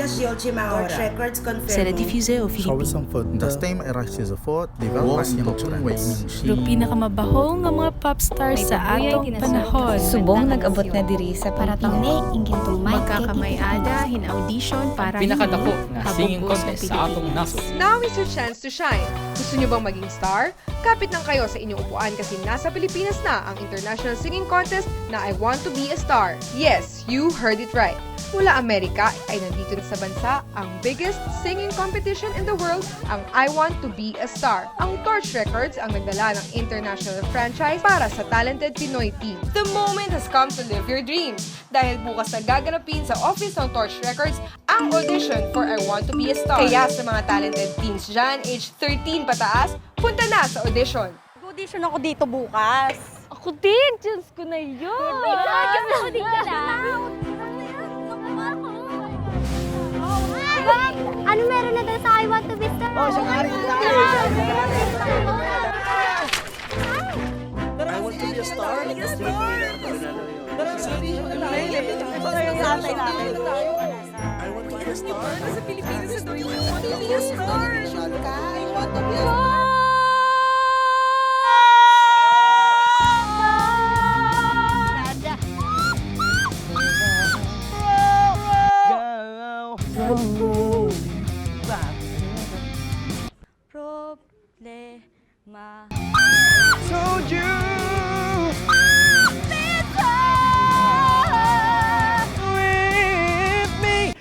noticias de última hora. Records C'est la confirmó. diffusée au Philippines. Das Thema erreichte sofort die weltweiten Trends. Pero pinakamabaho nga mga pop stars sa atong panahon. Subong nag-abot na diri sa Pilipinas. Magkakamayada, hin-audition para pinakadako na singing contest sa atong nasod. Now is your chance to shine. Gusto nyo bang maging star? Kapit lang kayo sa inyong upuan kasi nasa Pilipinas na ang International Singing Contest na I Want to Be a Star. Yes, you heard it right. Mula Amerika ay nandito na sa bansa ang biggest singing competition in the world, ang I Want to Be a Star. Ang Torch Records ang nagdala ng international franchise para sa talented Pinoy team. The moment has come to live your dreams dahil bukas na gaganapin sa office ng Torch Records ang audition for I Want to Be a Star. Kaya sa mga talented teens dyan, age 13 pataas, punta na sa audition. Audition ako dito bukas. Ako din! Diyos ko na yun! Ako din ka na. Ano meron na daw sa I Want to Be Star? Oh, siya nga rin. I want to be a star? Tara, sabi nyo na lang. I want to be a star? Sa Pilipinas na daw yung I Want to Be a Star. I want to be a star. Problema. Told you. With me.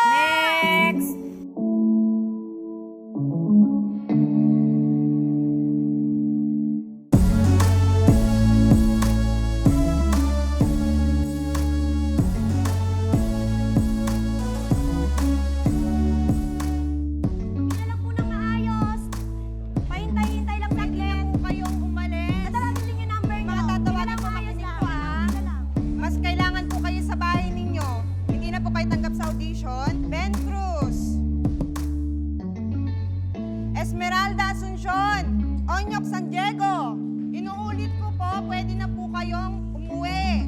Next! Pahintay-hintay lang saglit po kayong umalis. Tatawagin din yung number nyo. Matatawagin po kami dito, Mas kailangan po kayo sa bahay ninyo. Hindi na po kayo tanggap sa audition. Ben Cruz. Esmeralda Asuncion. Onyok San Diego. Inuulit ko po, pwede na po kayong umuwi.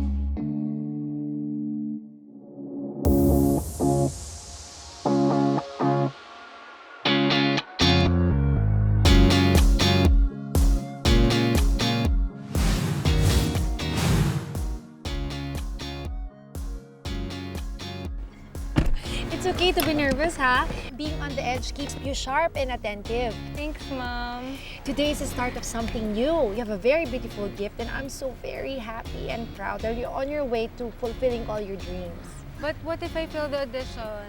It's okay to be nervous, ha? Being on the edge keeps you sharp and attentive. Thanks, Mom. Today is the start of something new. You have a very beautiful gift and I'm so very happy and proud that you're on your way to fulfilling all your dreams. But what if I fail the audition?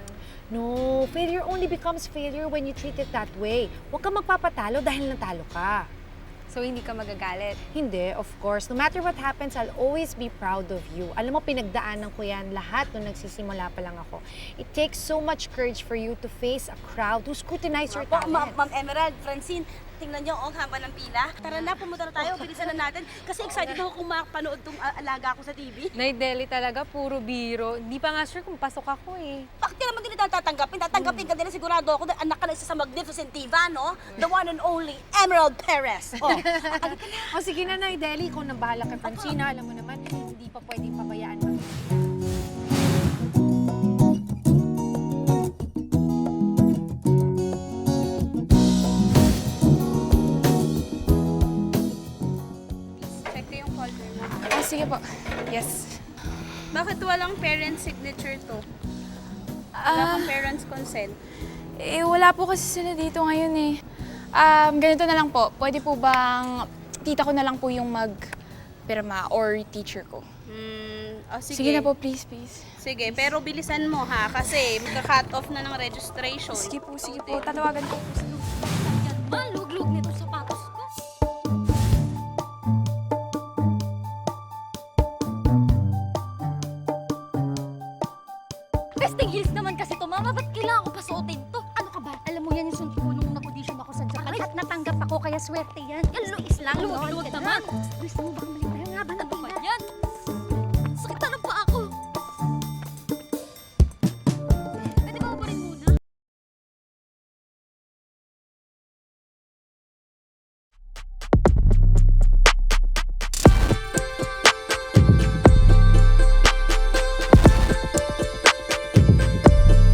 No, failure only becomes failure when you treat it that way. Huwag kang magpapatalo dahil natalo ka. So, hindi ka magagalit? Hindi, of course. No matter what happens, I'll always be proud of you. Alam mo, pinagdaanan ko yan lahat nung nagsisimula pa lang ako. It takes so much courage for you to face a crowd who scrutinize your talent. Ma'am Emerald, Francine, tingnan niyo ang haba ng pila. Tara na, pumunta na tayo, bilisan na natin. Kasi excited ako kung makapanood tong alaga ko sa TV. Nay Deli talaga, puro biro. Hindi pa nga sure kung pasok ako eh. Bakit ka naman din tatanggapin? Tatanggapin ka din, sigurado ako na anak ka na isa sa Magnificent Diva, no? The one and only Emerald Perez. Oh, O sige na, Nay Deli, ikaw nang bahala kay Francina. Alam mo naman, hindi pa pwedeng pabayaan mo. Check ko yung folder mo. Sige po. Yes. bakit walang parent signature to? Wala kang parents' consent. Wala po kasi sila dito ngayon eh. Ganito na lang po. Pwede po bang tita ko na lang po yung mag-pirma or teacher ko? Sige. Sige na po, please, please. Sige, pero bilisan mo ha, kasi magka-cut off na ng registration. Sige po. Tatawagan ko po. Malugluг nito sapatos ko. Testing heels naman kasi to, Mama. Ba't kailangan ko pasuotin to? Ano ka ba? Alam mo yan yung sunod ko nung nag-audition ako sa Japan. At natanggap ako, kaya swerte yan. Yan, Luis lang. Luwag naman. Gusto mo bang